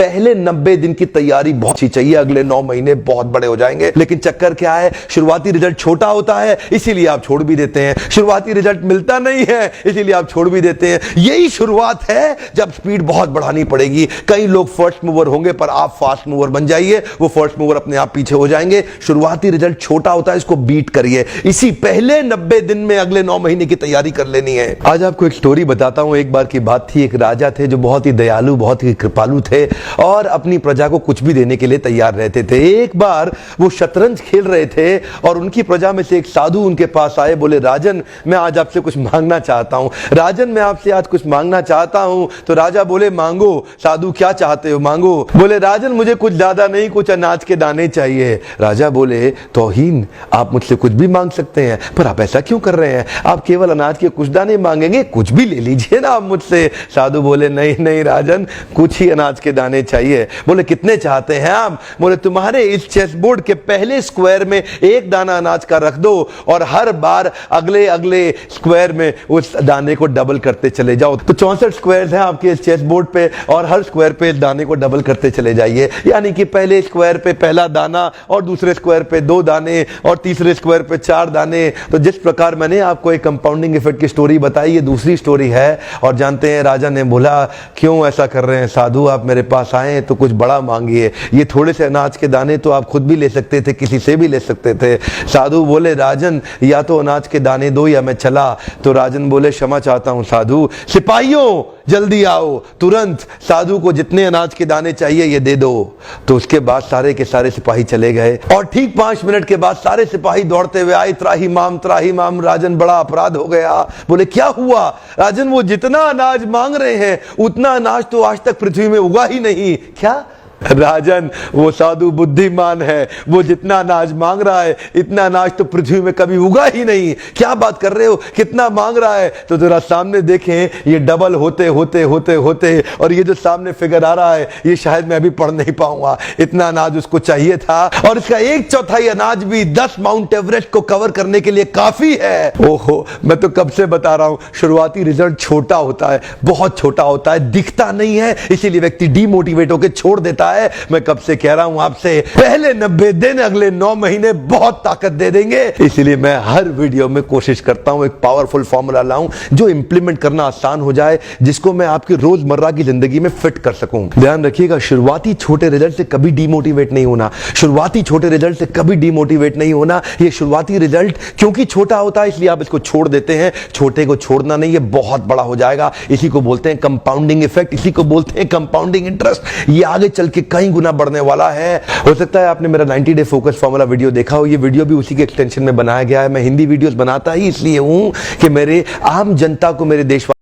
पहले 90 दिन की तैयारी बहुत अच्छी चाहिए, अगले 9 महीने बहुत बड़े हो जाएंगे। लेकिन चक्कर क्या है, शुरुआती रिजल्ट छोटा होता है, इसीलिए आप छोड़ भी देते हैं। शुरुआती रिजल्ट मिलता नहीं है, इसीलिए आप छोड़ भी देते हैं। यही शुरुआत है जब स्पीड बहुत बढ़ानी पड़ेगी। कई लोग फर्स्ट मूवर होंगे, पर आप फास्ट मूवर बन जाइए, वो फर्स्ट मूवर अपने आप पीछे हो जाएंगे। शुरुआती रिजल्ट छोटा होता है, इसको बीट करिए। इसी पहले 90 दिन में अगले 9 महीने की तैयारी कर लेनी है। आज आपको एक स्टोरी बताता हूं। एक बार की बात थी, एक राजा थे जो बहुत ही दयालु, बहुत ही कृपालु थे और अपनी प्रजा को कुछ भी देने के लिए तैयार रहते थे। एक बार वो शतरंज खेल रहे थे और उनकी प्रजा में से एक साधु उनके पास आए। बोले, राजन मैं आज आपसे कुछ मांगना चाहता हूं। राजन मैं आपसे आज कुछ मांगना चाहता हूं। तो राजा बोले, मांगो। साधु, क्या चाहते हो, मांगो। बोले, राजन मुझे कुछ ज्यादा नहीं, कुछ अनाज के दाने चाहिए। राजा बोले, तौहीन, आप मुझसे कुछ भी मांग सकते हैं, पर आप ऐसा क्यों कर रहे हैं? आप केवल अनाज के कुछ दाने मांगेंगे, कुछ भी ले लीजिए ना आप मुझसे। साधु बोले, नहीं नहीं राजन, कुछ ही अनाज के दाने चाहिए। बोले, कितने चाहते हैं आप? बोले, तुम्हारे इस चेस बोर्ड के पहले स्क्वायर में एक दाना अनाज का रख दो और हर बार अगले अगले स्क्वायर में उस दाने को डबल करते चले जाओ। तो 64 स्क्वायर हैं आपके इस चेस बोर्ड पे और हर स्क्वायर पे इस दाने को डबल करते चले जाइए। यानी कि पहले स्क्वायर पे पहला दाना और दूसरे स्क्वायर पे 2 दाने और तीसरे स्क्वायर पे 4 दाने। तो जिस प्रकार मैंने आपको एक कंपाउंडिंग इफेक्ट की स्टोरी बताई, ये दूसरी स्टोरी है। और जानते हैं, राजा ने बोला, क्यों ऐसा कर रहे हैं साधु, आप मेरे पास आए तो कुछ बड़ा मांगिए। ये थोड़े से अनाज के दाने तो आप खुद भी ले सकते थे, किसी से भी ले सकते थे। साधु बोले, राजन या तो अनाज के दाने दो या मैं चला। तो राजन बोले, क्षमा चाहता हूं साधु, सिपाहियों जल्दी आओ तुरंत, साधु को जितने अनाज के दाने चाहिए ये दे दो। तो उसके बाद सारे के सारे सिपाही चले गए और ठीक 5 मिनट के बाद सारे सिपाही दौड़ते हुए आए, त्राहिमाम त्राहिमाम, राजन बड़ा अपराध हो गया। बोले, क्या हुआ? राजन, वो जितना अनाज मांग रहे हैं उतना अनाज तो आज तक पृथ्वी में उगा ही नहीं। क्या? राजन, वो साधु बुद्धिमान है, वो जितना अनाज मांग रहा है इतना अनाज तो पृथ्वी में कभी उगा ही नहीं। क्या बात कर रहे हो, कितना मांग रहा है? तो जरा सामने देखें, ये डबल होते होते होते होते और ये जो सामने फिगर आ रहा है ये शायद मैं अभी पढ़ नहीं पाऊंगा। इतना अनाज उसको चाहिए था और इसका 1/4 अनाज भी 10 माउंट एवरेस्ट को कवर करने के लिए काफी है। ओहो, मैं तो कब से बता रहा हूं, शुरुआती रिजल्ट छोटा होता है, बहुत छोटा होता है, दिखता नहीं है, इसीलिए व्यक्ति डीमोटिवेट होकर छोड़ देता है। मैं कब से कह रहा हूं आपसे, पहले 90 दिन अगले 9 महीने बहुत ताकत दे देंगे। इसलिए मैं हर वीडियो में कोशिश करता हूं एक पावरफुल फॉर्मूला लाऊं जो इंप्लीमेंट करना आसान हो जाए, जिसको मैं आपकी रोजमर्रा की जिंदगी में फिट कर सकूं। ध्यान रखिएगा, शुरुआती छोटे रिजल्ट से कभी डीमोटिवेट नहीं होना। शुरुआती छोटे रिजल्ट से कभी डीमोटिवेट नहीं होना। ये शुरुआती रिजल्ट क्योंकि छोटा होता है इसलिए आप इसको छोड़ देते हैं। छोटे को छोड़ना नहीं, ये बहुत बड़ा हो जाएगा। इसी को बोलते हैं कंपाउंडिंग इफेक्ट, इसी को बोलते हैं कंपाउंडिंग इंटरेस्ट। ये आगे चल के कई गुना बढ़ने वाला है। हो सकता है आपने मेरा 90 डे फोकस फार्मूला वीडियो देखा हो। ये वीडियो भी उसी के एक्सटेंशन में बनाया गया है। मैं हिंदी वीडियोस बनाता ही इसलिए हूं कि मेरे आम जनता को, मेरे देश